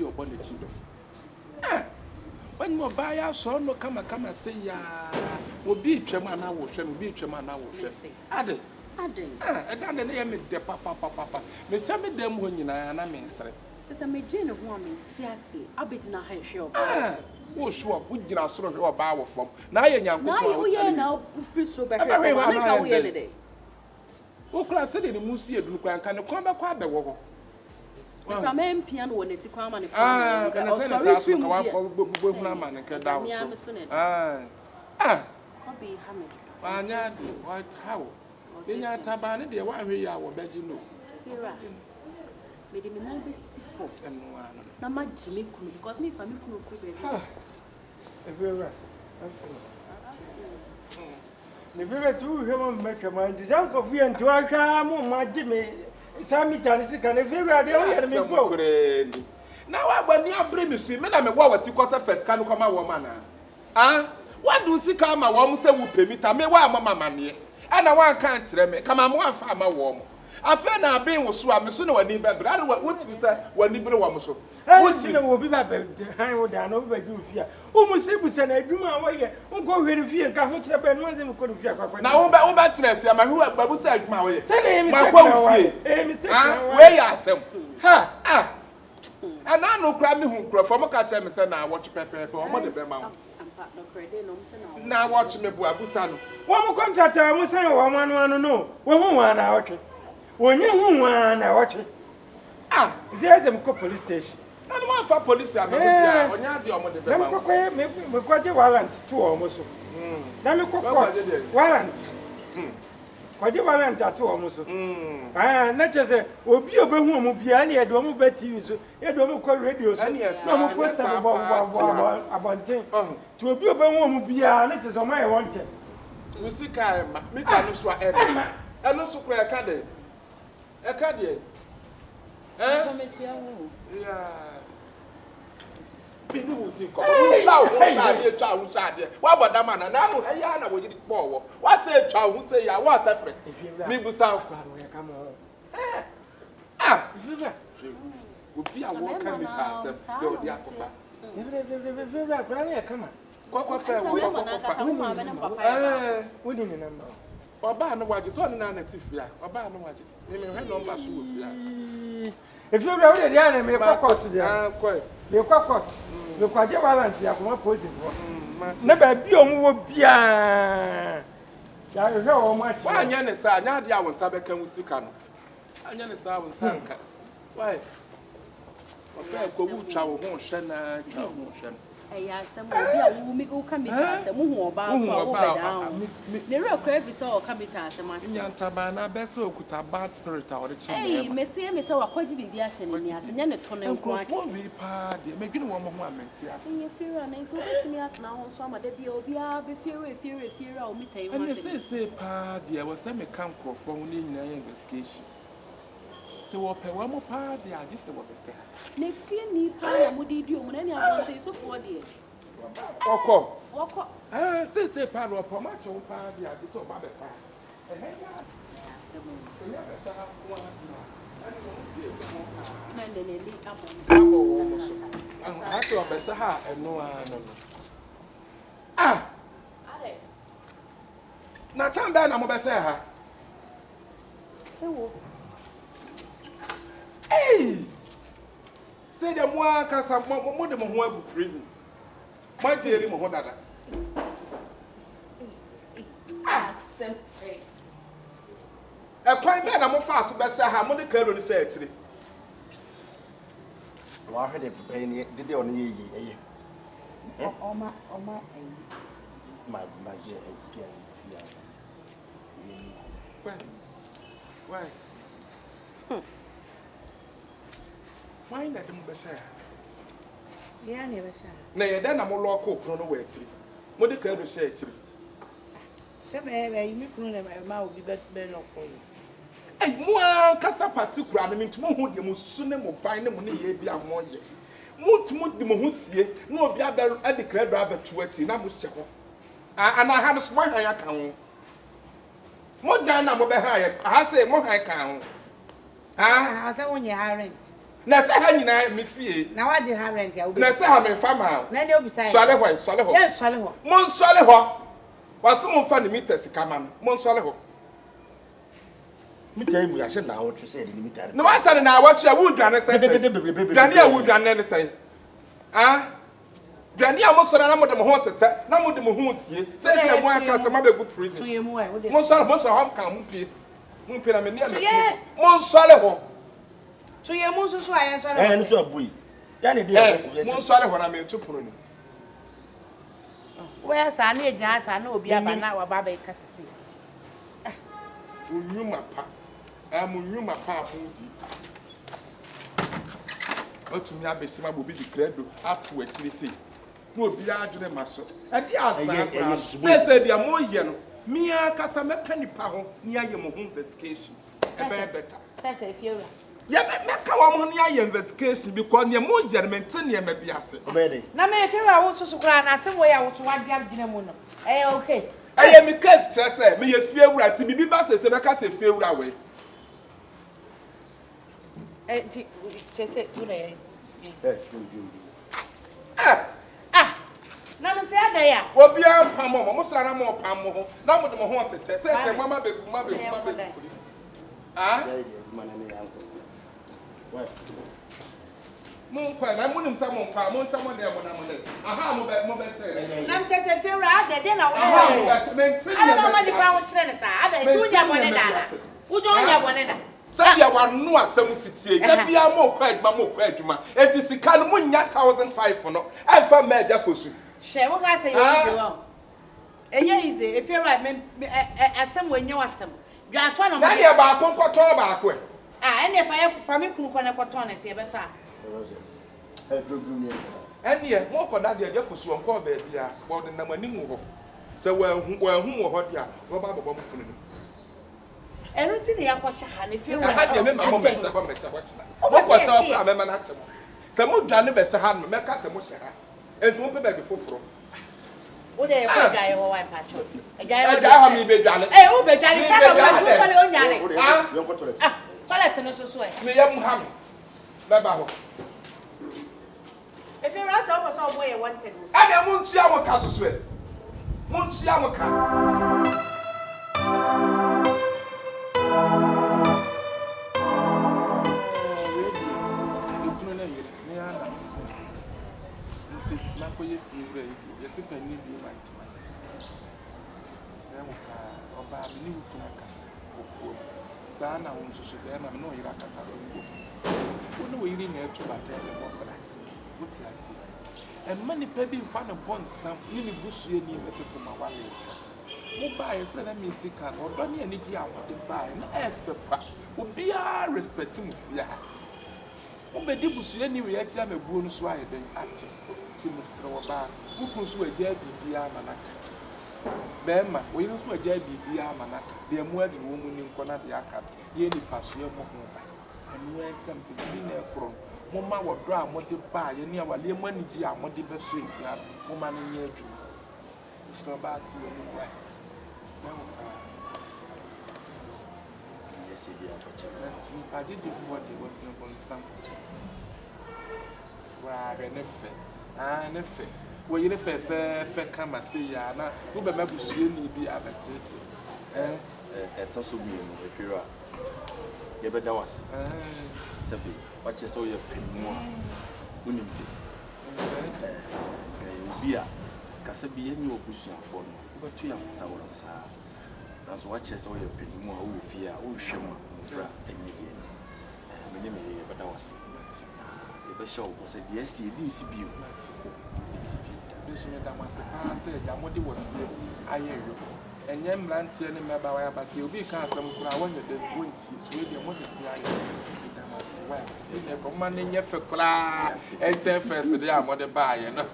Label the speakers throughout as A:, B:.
A: bi obone chido when you buy a so no kama say ya obi twem ana wo hwe obi twem ana wo hwe ade and then they me de papa me say me dem ho nyina na me nsre
B: say me dwe ne ho me ti ase abegina ha hwe oba
A: wo sure wo gina soro hwe oba wo fom na ye nyanko
B: na ye wo ye na free so be hwe na ka wo ye de
A: wo kla se de musi edunu kwa nka ne kwa be kwa be wo ho
B: ka me mpia no woneti kwa ma ne
A: kana se na sa so ka wa bo huna ma ne ka da wo so
B: Kobi Hamid.
A: Anya what how? Nya tabane de wa hwe ya wo beji no.
B: Fira. Me de me na be sifo. Na ma jimi kunu because me fa me kunu free baby.
C: Fira. Ne fira tu hwe mo make man design ko fi ento aka mo ma jimi sami tani sika ne fira de o yere me go.
A: Na wa gba ni abre me su me na me wo wati quarter first kan ko ma wo ma na. What do you come a woman say, whoop me? Tell me why mamma money. And I want can't say me. Come on, one farmer warm. I feel now being was so I'm soon when you but I don't know what you say when you belong so.
C: I want to know what people behind what I know by you fear. Almost able to I do my way. Go very fear, come to the bed, one thing couldn't fear.
A: Now, about that, my who I said my way.
C: Say, mistake.
A: Where you are some. Ha! And I know crab me who from a cat and say now watch pepper or money be mouth. Now watch me, Busano.
C: One more contract, I will say, one no. One I watch it. When you one I watch it. There's a police station.
A: I don't want for police. I'm
C: quite a warrant too almost. Let me cook warrant. Quite a warrant at almost. Not just a will be a home will be any adorable bed TV, so you don't call radios. And yes, no question about thing. To be a home will be an it is on my wanted.
A: You see, I make a no swat and also cry a caddy. A caddy. Yeah. People will think of child. What about that man? And I know Ayana will get poor. What say child who say, I want a friend? If you me go south, come on. Would be a walk and go the aqua. Come on. What fair we didn't remember. Oba no waje so na na tifia. Oba no waje. Me hwe number so wo fia.
C: If you know the enemy, court there. You court. You quite a balance, you are not posing for. Never be a move beyond. There is so much.
A: Why, Yanis, I know the hour Sabekan with Sikano. I know the hour Sanka. Why? Okay, go chow motion.
B: Yes, some will come in some more about the real crave is all coming to us.
A: Tabana best could have bad spirit or the child.
B: Hey, Messia, Miss Owa, quite deviation in yes, and then a tunnel quite.
A: Maybe no one moment. Yes,
B: you fear and so it's me at now, so I'm a debut, fear, or me take.
A: And you say, Pa, dear, was some camp for phone in investigation. So, what pay one more party, I just about the
B: ne fear ni pa mo di o mo na ni abon say so for de
A: oko say pa ro pa ma cho pa di a so ba be pa
B: man de li abon
A: ha so be sa ha eno no
B: ale
A: na tan da na mo be say ha
B: ewo
A: hey say the more kasa mo de mo ho abu prison ma jeri mo ho dada
B: asem
A: e kwan be na mo fa so be say ha mo de karo ni say atire
D: wa hwe de ni de on ye ye
B: oma
D: ma je
A: why why na dem be say
B: ya na be say
A: na ye da na mo lo ko pro no wa atire mo de karo say atire
B: se be mi kunu na ma obi be no ko
A: hey mo an kasa particular na ntimo ho de mo su ne mo ban ne mo ne ye bia mo ye mo tumo de mo ho sie na obi abe ade krado abatu ati na mo se ho ana ha no so mo han ya kan ho mo dan na mo be ha ya ha say mo han kan ho
E: I say on your rent.
A: Na say ha nyina me fie.
E: Na waje ha rent ya obi.
A: Na say ha me fama.
E: Na ne obi sai.
A: Swale ho.
E: Yes, swale ho.
A: Mon swale ho. Wasu mon fa ni meter sika ma no. Mon swale ho.
D: Meter mu ya hye na awotwe say the meter.
A: No wa say na awotwe a wo dwane say. Dwane a wo dwane ne say. Ah? Dwane a mo sora na mo de mo ho tete, na mo de mo ho sie. Say say mo aka say ma be go prison.
E: To ye mu ai, wo de.
A: Mon swale ho kan mo pie. Mo pie na me ne na. Mon swale ho.
E: To ye mu so ayen swale ho.
D: Nso abui. Ya ne de
A: mon swale ho na me ntupuro ni.
E: Where sa na ejina sa na obi aba na wa baba ikasisi.
A: Unyuma pa. Amunyuma pa apudi. Otumi abesima bobi di credo ato atire sei. Na obi adwene maso. Ade asa. Say dia mo ye no. Me akasa meka nipa ho, ni aye mo ho investigation. Ebe better.
E: Say fiora.
A: Ya meka wa mo ni aye investigation because ne mo ye maintain ne ma bi ase.
D: Obede.
E: Na me fiora wo so kra na asem wo ya wo to wade agina mu no. O case.
A: Aye mi case stress me ye fiewura ti bibi ba se beka se fiewura we.
E: Ti chese una ye. Na me se ada ya.
A: Obi an pam mo sra na mo pam mo ho. Na mo de mo ho tete. Say mama be. Ah? Mon kwa na mo nim sa mo kwa mo nsa mo de mo na mo de. Aha mo be say.
E: Na me chese fiora ada de na wo. Ala mama di kwa wo kire ne sa. Ada tu nya bone da. Wo jo nya bone da.
A: Say ya wanu asem sitie. Da bia mo kwa adwuma. Enti sika no mo nya 1500 no. E fa ma da fosu.
E: She wo ga say you go. Eye ize e fiora me asem wo nya wasem. Dwa atwa no.
A: Na ye ba konkoto ba ko e.
E: Ene fa me kunu kwa ne koto na se e beto a.
A: Ene mo ko da de fosu on ko ba bia. Bo de na manimu ho. Se wa hu wo ho dia. Wo ba bobo mo kunu.
E: Enu ti ne yakọ ha ne fi
A: Ha de me ma mo be se ko me se ko tina. Mo ko se o me ma na tem. Se mo dwane be se ha no me ka se mo hye ha. Entu mo pe ba be foforo.
E: O de ko dwaye ho wan pacho.
A: Dwaye ha mi be dwane.
E: O be dwane fa na ma tu chole o nyane.
D: Yo ko toilet.
E: Toilet no so e.
A: Me yam ha me. Ba ba ho.
E: E fi ra se o so boy wanted.
A: Ana mo ntia mo ka so e. Mo ntia mo ka. Sana unso bema no yira kasa do wo no yiri na etu bata e mo bra wuti ase e mani pa bi mfa no bon sam ni ni busu ni metete ma wale ta mo ba ye se na mi sika no do ni ani ji awode ba na e fe pa obi a respect mu fia mo be di busu ni we ya kira mebuo no so aye den ati ti mistre wo ba wo kun so agya bibia manaka bema we no so agya bibia manaka de mu adi wo mu ni nkona de aka ye ni pasue mo ho ba anu exam ti bi na ekro mo ma wo do a mo de ba ye ni awale mo ani ji a mo de be so ifia mo ma no nya adu so ba ti wo ni ba so ka yes e dia for chama ti pa de de for de was no bon sam wa re ne fe ne fe wo yire fe kama se ya na wo be mabusue ni bi abatete
D: eto so bi no efira ye beda was sabi wache so ye pemu a unimti bi a kasa bi ye ni obusuafo no wo betu ya saworo sa na so wache so ye pemu a wo fi a wo hwem a fra enye ye me ye beda was ye be show ko se die si bi si bi o
A: so me da master pa se da modi wosie ayeyo enye mlantie ne meba wa abase obi ka asem kura wonye de wonti so e de modi si ayeyo da master wa se ne ko man nye fe kura enche first de amode ba aye no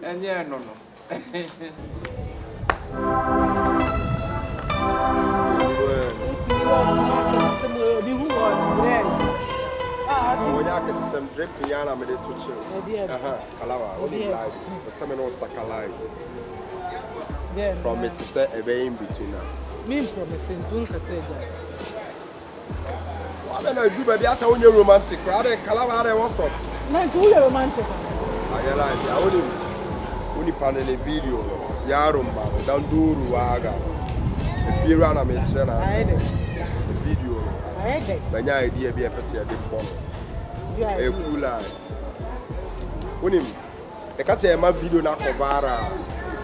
A: enye no no
F: Onya kesi sem drip yana me de to chill. Kalawa, only live. The seminar on Sakalai. Promise say a in between us.
C: Me promising to say that.
F: I don't know if you baby as on your romantic. I don't Kalaware what's up.
G: Man, who you romantic?
F: I like only found in a video. Yarumba, Danduru Waga. If you run a mention, I did. The video. I did. But your idea be a person a big one. A cool line. When him, the Cassia video not for Vara.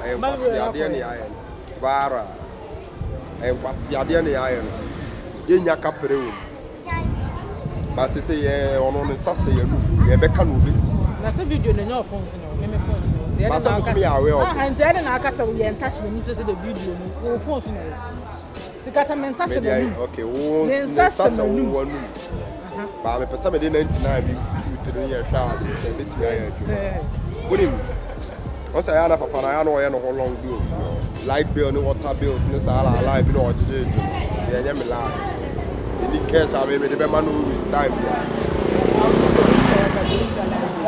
F: I am Pasiadian Iron. Vara. I am Pasiadian Iron. In your capital. But they say, on the Sassy, you become with it.
G: That's a video in your phone.
F: But some of me are aware of it.
G: And then I can say, we are touching to see the video. We'll phone to get a message.
F: Okay, one. But I'm a person in 99 to the year child. It's a bit what do you mean? Once I have Papa, I know how long do light bill, no water bills, no salary, live, no what to do. Yeah, I'm alive. In the case, I mean, the man who is time.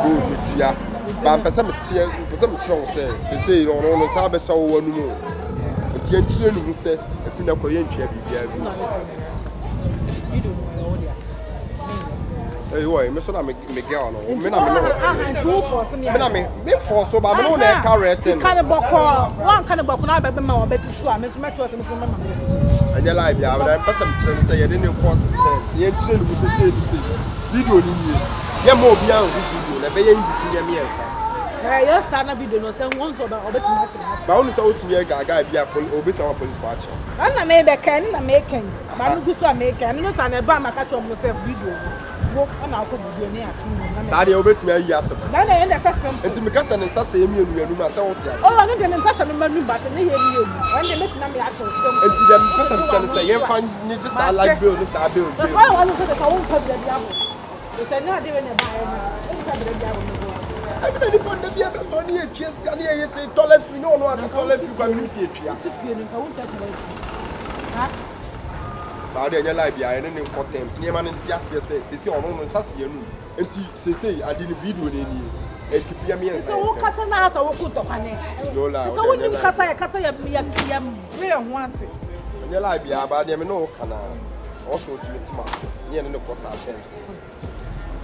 F: Good with ya. But for some chance, they say, you don't know, Sabbath, so one more. But the children who said, if you know, you don't hey, why? Me so na me girl no. Me na me no. Me for so ba me no na carrot no.
G: Kan boko. Wan kan boko na be ma wa betu so a me to me trust me so mama.
F: Anya live ya, but I person tell say you dey report. You train go say video ni ni. Ye mo bia o video na be ye bitu ye me ensa.
G: Na ye sa na video no say won so ba obetu ma che.
F: Ba wonu say otumi ye gaga bia obetu ma police for action.
G: Na me be kan na me kan. Ba no gu so a me kan. No sa na ba ma ka cho mo say video.
F: Sadia obetumi ayi asem.
G: Na na yenda sasem.
F: Enti me kasa ne nsasa emi enu ma se wote ase.
G: Oh, no de nsasa me manu ba se ne ye emi enu. Wan de metina me ato sem.
F: Enti dem kasa me tell say ye fan ni just I like bill this I bill.
G: That's why I want to say ka won pa bia abo. We say na de we ne ba ye na. E ka bia abo no.
F: Everybody put the bia be so ni etwie ska ni ye say toilet free no no aka toilet free kwa mi fi etwia.
G: Ti fie ni ka won ta ha.
F: Ba de nya live ya ene ne content ni ma ne ti ase se ono no nsase ye nu. Enti se ade ni video ni ni. E kipia mi ensa.
G: So wo kasa na asa wo kunto kwane.
F: Lola.
G: So wo ni kasa ya bre ho ase.
F: Nya live ya ba de me no kana. Also to me tima. Ni ene ne kosa attempts.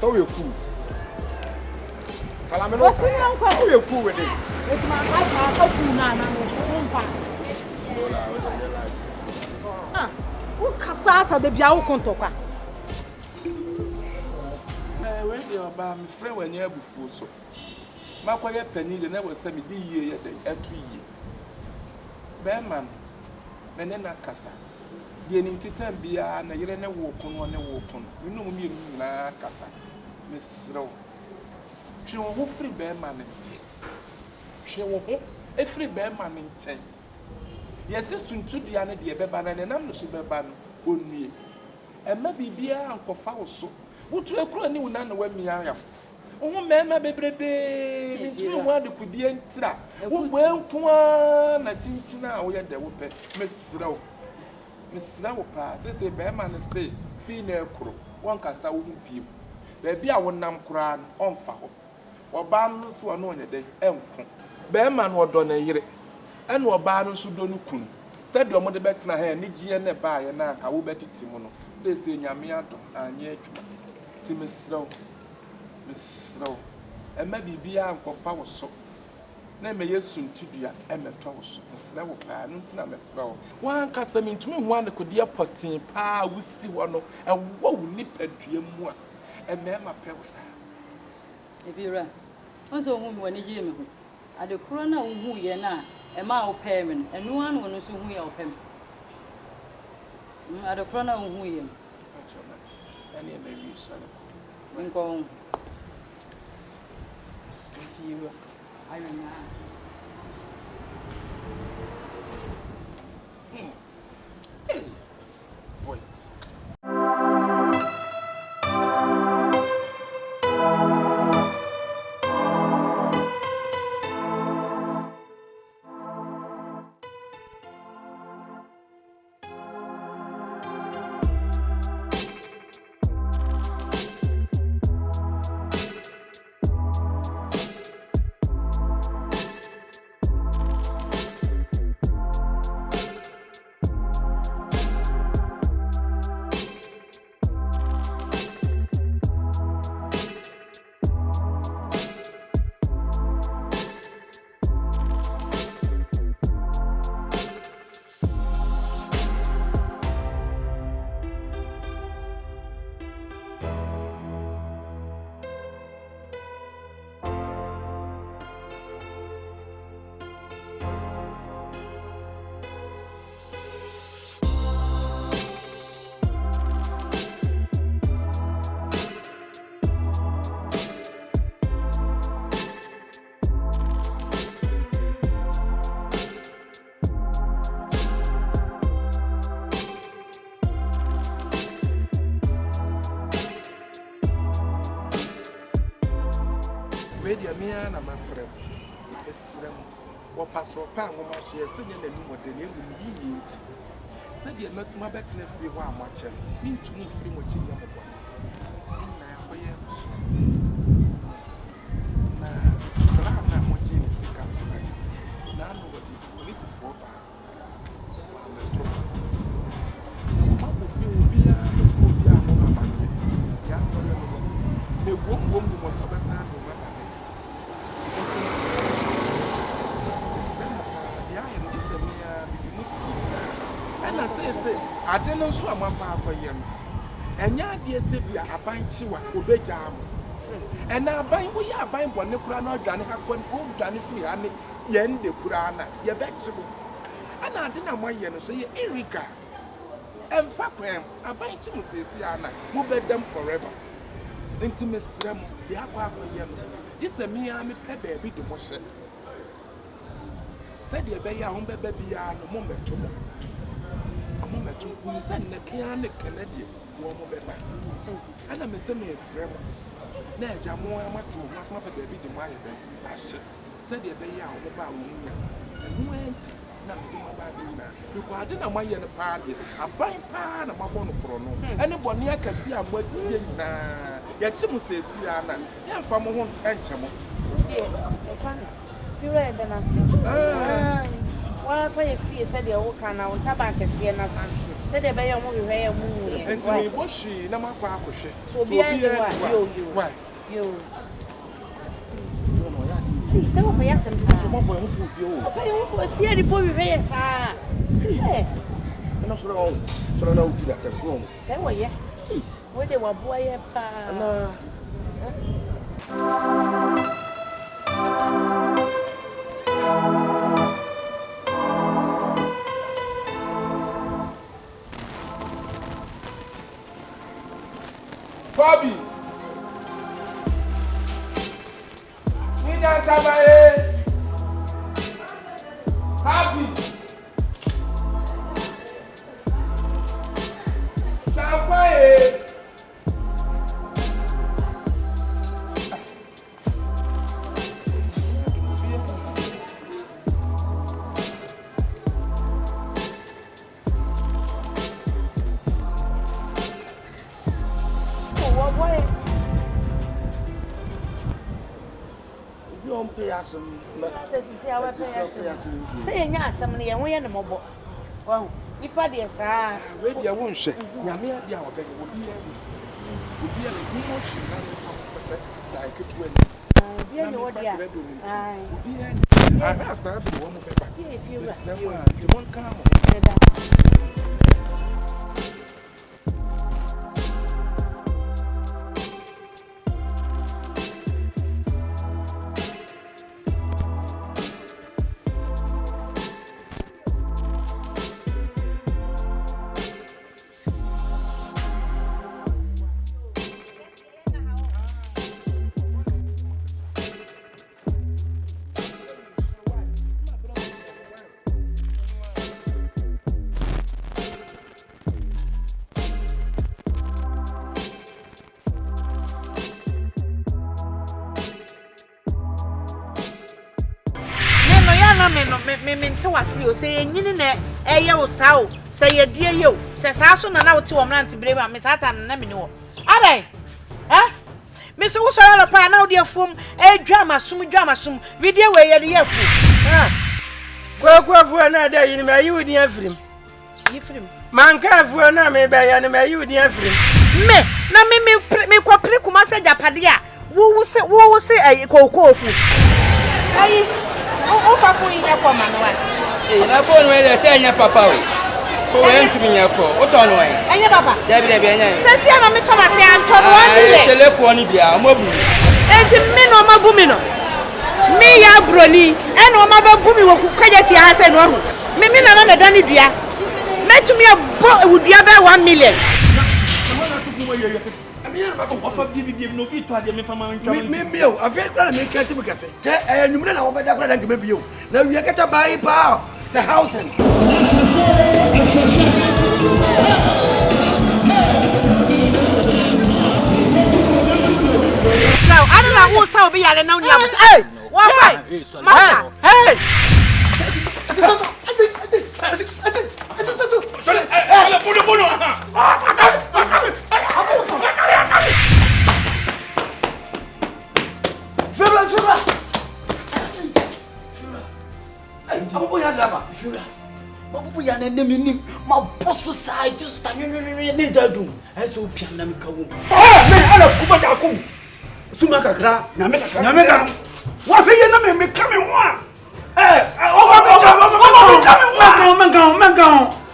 F: So we cool. Kala me no. So we cool with it.
G: It's my I cool na no mpa.
F: Lola, nya live.
G: Ah. O kasa de bia wo konto kwa.
A: We dey oba me friend when you abufu so. Makwaye pani de na we say me di yie ye dey atu yie. Be man me ne na kasa. De nim titan bia na yere ne wo kono ne wo kono. Me no mi na kasa. Me srew. Twe wo ho free be man nche. Twe wo ho e free be man nche. Yesi suntu dia ne de beba na ne nam no so beba no onue. Ema bibia ankofa wo so. Wotu ekro ni wona na wami aya. Wo mema bebrebe mitumi ho ade kudie ntira. Wo gwenku a na chinchina a wo ye de wo pe. Mesira wo pa. Se be ma ne se fi na ekro. Won kasa wo biem. Ba bia wo nam kura no onfa ho. Wo ba no so no onye de enko. Be ma no odo na yire. Ene wo ba no so do no kunu. Se de omode betena ha ni gie ne ba ye na ka wo betiti mu no. Se nyame ado anye atwa. Timesrow. Ema bibia ankofa wo so. Na me yesu ntudua emeto wo so. Mesra wo pa no ntina me fra wo. Wan kasa me ntumi ho an kodie potin pa wusi wo no. Ewo wo nipadua mu a. Ema pe wo sa.
B: Ebira. Onso hu me wani gi me ho. Ade kro na wo hu ye na ema wo pe me no. Enu an wo no so hu ye wo pe me. Ade kro na wo hu ye.
A: Any maybe son.
B: Inko. Ebira. Ayona.
A: Boy. wei deɛ mea na mafrɛ m ɛsrɛ m wɔpasrɛ ɔpɛ a wɔmahyɛ sɛdeɛ n'anim ɔda ne ɛmu ne yiyie nti sɛdeɛ mabɛtena fie hɔ a moakyɛ no mentumi mfiri mo akyi nyɛ mo bɔne ɛnna ɛkɔyɛ nsoa na braa na mogye ne sika flight na ano wɔde polisifoɔ baa wɔamɛtoro na wɔmabɔ fie obiara ne sɛ obi a moma amanneɛ yɛakɔyɛ no no na ɛwom mu sɛ ɔbɛsan de ma bade ɛna sɛ ade no nso a moapa akɔyɛ no ɛnyɛ adeɛ sɛ bi a aban kyewa obɛgyaa mo ɛna aban woyɛ aban bɔne koraa na ɔdwane hakɔ ɔdwane firi ha ne yɛn de koraa na yɛbɛkye mo ɛna ade na moayɛ no so yɛ erika ɛmfa kwan aban kye mo sɛsi a na mobɛdam forever nti mesrɛ mo deɛ akɔyɛ no gye sɛ mea mepɛ baabi de mo hyɛ sɛdeɛ ɛbɛyɛ a wombɛba biara no mommɛto mo ɔmomɛto hu sɛ nnɛkea ne kɛnɛ deɛ wɔ mo bɛba ɛna me sɛ meɛfrɛ mo na agya mo a mate mo ho asoma pɛ baabi de mo ayɛ bɛ ahyɛ sɛdeɛ ɛbɛyɛ a wɔmoba a wɔmu nya ɛno anti na mede mo aba bɛnyinaa bikɔ ade na moayɛ no paa deɛ aban paa na moabɔ no korɔ no ɛne bɔne akɛse a moadie nyinaa yɛkye mo sɛsi a na yɛmfa mo ho ɛnkyɛ mo
E: Why for you see said your work and our tobacco see and said the bay of movie where movie and why was she no matter so behind you so for yes and see before we pay sir and also so no do that say what yeah where they were boy
A: Bobby, Nina Sabaye, Happy, Sabaye. Say, yes, some of the young and mobile. Well, you party as I really won't say. Yamia, the hour beggar will be a emotion like it will be a word. I have started one of the if you won't come.
E: Me was you saying, you know, a yo sow, say a dear you, says I soon and out to a man to brave Miss Atam Namino. Are they? Eh? Miss Usala Pan, dear foom, a drama, some video where you're
C: Go another in my you near him. Man can't for an army by anime you near him.
E: Me, na me kwa prikuma se japadia. Wo say a cocoa food. Oh, Papa, you are coming.
H: Na phone where they say papa we. Ko en tumi yako. O ton we.
E: Anya papa.
H: Dabi anya.
E: Senti na me to na say am to no ande.
H: Telefone bia mo bu.
E: Enti me no ma bu mi no. Me ya broni. E no ma ba bu mi wo kaja ti ha se no hu. Me na dani dua. Metumi abo wudua ba 1 million.
H: Meu, a ver para me quer se me quer. É, não me não vai dar para que me viu. Não ia que tá bai pau. Se housing.
E: sao. I don't know who sao be yale na unia but. Hey, why? Masa. Hey.
H: Ya na nem nim ma boss society stanyo ne dadu eso piana mi kawo me ala kuba da ko suma kakra na me kakra wa be ye na me kame ho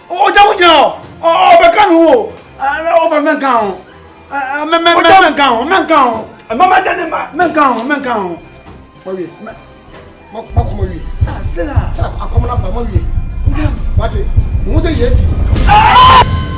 H: o ja wo jo o be kan ho o fa men kan mama jane ma men kan ma wi ma ko ma wi stella sa akomna ba ma wi What? Who's a yebi?